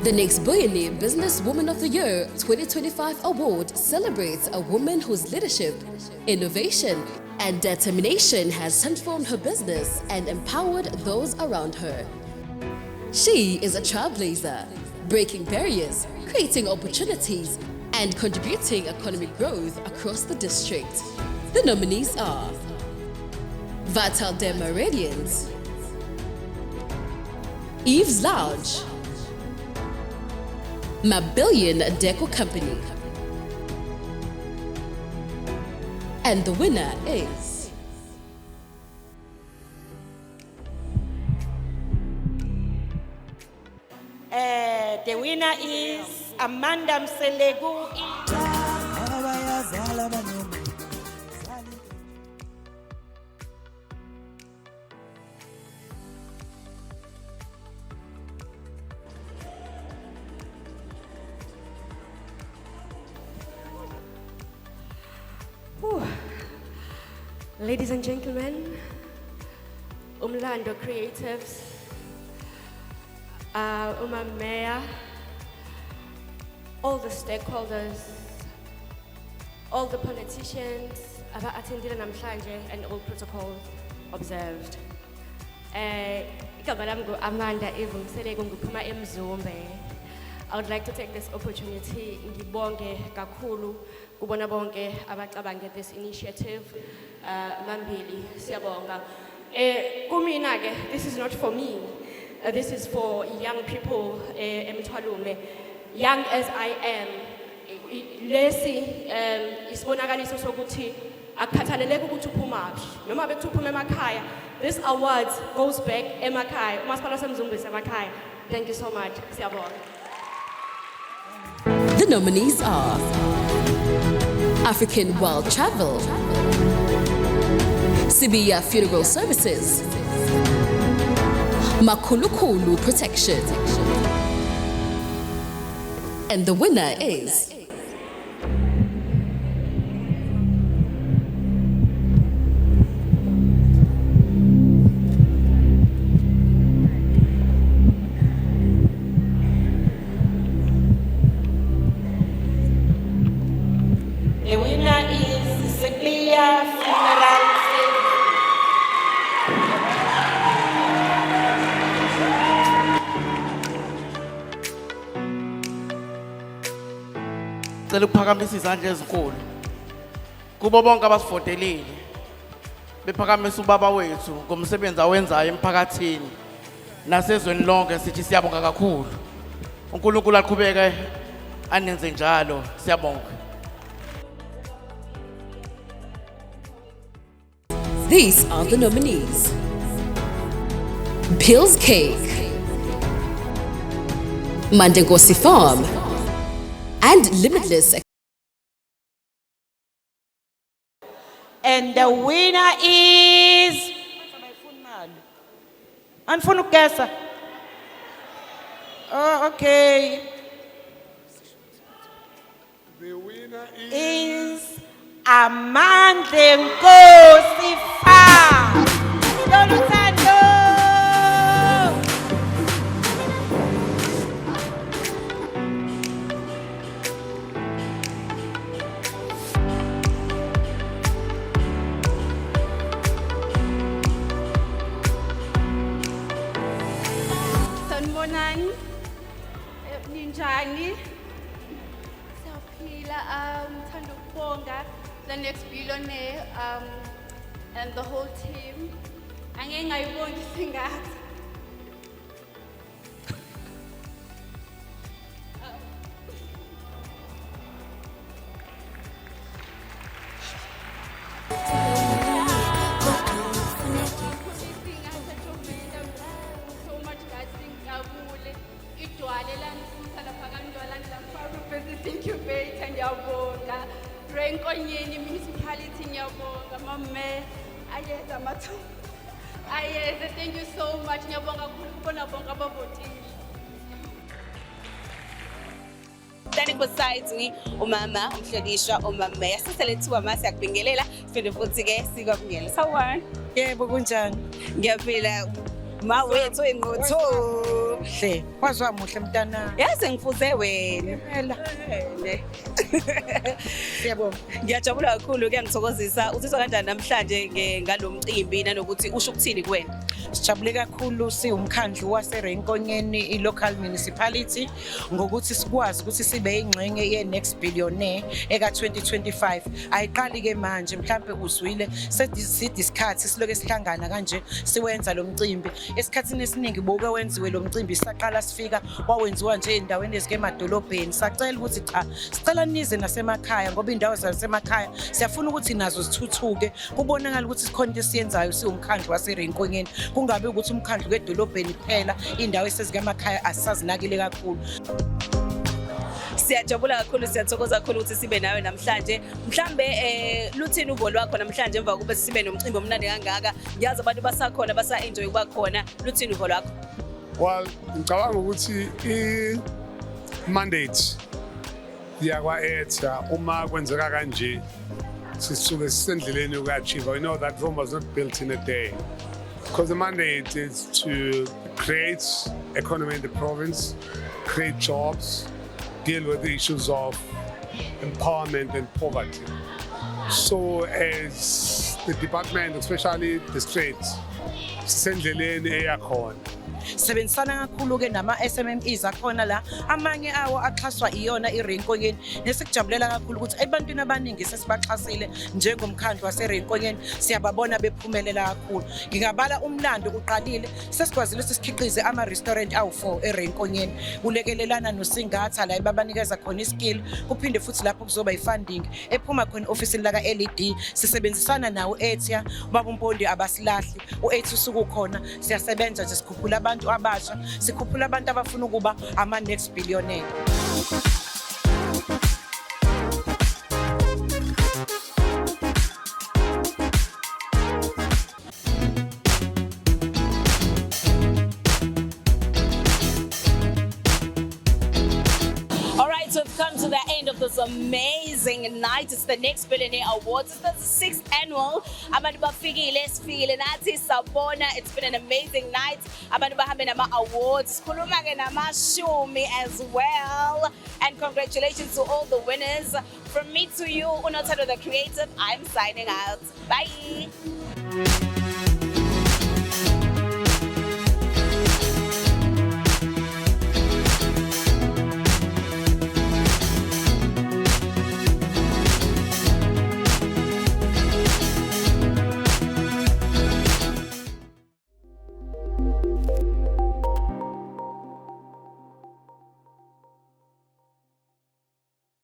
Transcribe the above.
The next Billionaire Businesswoman of the Year 2025 award celebrates a woman whose leadership, innovation, and determination has transformed her business and empowered those around her. She is a trailblazer, breaking barriers, creating opportunities, and contributing economic growth across the district. The nominees are Vital Dema Radiance, Eve's Lounge, Mabillion Deco Company, and the winner is the winner is Amanda Mselegu. Ladies and gentlemen, Umlando Creatives, Mayor, all the stakeholders, all the politicians, attended namhlanje, and all protocols observed. Igama lami Amanda Mselegu ngiphuma eMzumbe. I would like to take this opportunity ngibonge kakhulu kubona bonke abacabange this initiative. Mambili siyabonga. Kumina ke, this is not for me. This is for young people eMthwalume, young as I am. Lesi isibonakaliso sokuthi akukhathaleleki ukuthi uphumaphi noma bethi uphuma emakhaya. This award goes back emakhaya. Umasipala waseMzumbe semakhaya. Thank you so much. Siyabonga. The nominees are African Wild Travel, Sibiya Funeral Services, Makulukulu Protection, and the winner is Cela ukuphakamisa izandla ezinkulu kubo bonke abasifotelile bephakamisa ubaba wethu ngomsebenzi awenzayo emphakathini nasezweni lonke. Sithi siyabonga kakhulu, uNkulunkulu aqhubeke anenze njalo. Siyabonga. These are the nominees: Pills Cake, Mandengosi Farm, and Limitless. And the winner is Anfunu Kesa. Oh, okay. The winner Is Amanda Ngosi Farm. Loluthando. Sanibonani, ninjani? Siyaphila, ngithanda ukubonga the next billionaire and the whole team. Angeke ngayibonga isingathi. Renkonyeni municipality ngiyabonga mama ayeza mathu ayeza. Thank you so much ngiyabonga kakhulu kubona bonke abavotile. Standing beside me umama umhlonishwa umama Meya siselethiwa mase yakubingelela siphinde futhi ke sikwabingela. Sawubona? Yebo kunjani? Ngiyaphila ma wethu engqotho. Hle, wazwa muhle mntana. Yazi ngifuze wena. Phela. Siyabonga. Ngiyajabula kakhulu kuyangithokozisa. Uzizwa kanjani namhlanje ngalomcimbi nanokuthi usho ukuthini kuwena? Sijabule kakhulu siwumkhandlu waseRenkonyeni i-local municipality ngokuthi sikwazi ukuthi sibe ingxenye ye-next billionaire eka-2025. Ayiqali ke manje mhlambe uzwile sidiskhathi siloke sihlangana kanje siwenza lo mcimbi. Esikhathini esiningi boke wenziwe lo mcimbi saqala sifika wawenziwa nje endaweni ezike emadolobheni. Sacela ukuthi cha, sicela nize nasemakhaya ngoba indawo zasemakhaya siyafuna ukuthi nazo zithuthuke. Kubonakala ukuthi sikhona into esiyenzayo siwumkhandlu waseRenkonyeni. Kungabe ukuthi umkhandlu wedolobheni kuphela indawo esezike emakhaya asisazinakile kakhulu. Siyajabula kakhulu siyathokoza kakhulu ukuthi sibe nawe namhlanje. Mhlambe luthini uvo lwakho namhlanje emva kokuba sibe nomcimbi omnandi kangaka? Ngiyazi abantu basakhona basa-enjoy ukuba khona. Luthini uvo lwakho? Well, ngicabanga ukuthi i-mandate yakwa-ETA uma kwenzeka kanje sisuke sisendleleni uku-achieve. You know that Rome was not built in a day. Because the mandate is to create economy in the province, create jobs, deal with the issues of empowerment and poverty. So as the department, especially the states, sendleleni eyakhona. Sebenzisana kakhulu ke nama-SMMEs akhona la, amanye awo axhaswa iyona iRenkonyeni. Nesikujabulela kakhulu ukuthi ebantwini abaningi sesibaxhasile njengomkhandlu waseRenkonyeni, siyababona bephumelela kakhulu. Ngingabala umlando uqalile, sesikwazile ukuthi sikhiqize ama-restaurant awu-4 eRenkonyeni. Ulekelelana nosingatha la babanikeza khona iskill, kuphinde futhi lapho kuzoba i-funding ephuma khona ofisini laka-LED. Sisebenzisana nawo u-ETA, ubaba uMpondi abasilahli, u-ETA usuku khona, siyasebenza nje sikhuphula abantu abasha, sikhuphula abantu abafuna ukuba ama-next billionaire. So we've come to the end of this amazing night. It's the Next Billionaire Awards. It's the 6th annual. Abantu bafikile sifikile nathi sabona. It's been an amazing night. Abantu bahambe nama awards. Sikhuluma ke namashumi as well. And congratulations to all the winners. From me to you, Unothando the Creative, I'm signing out. Bye.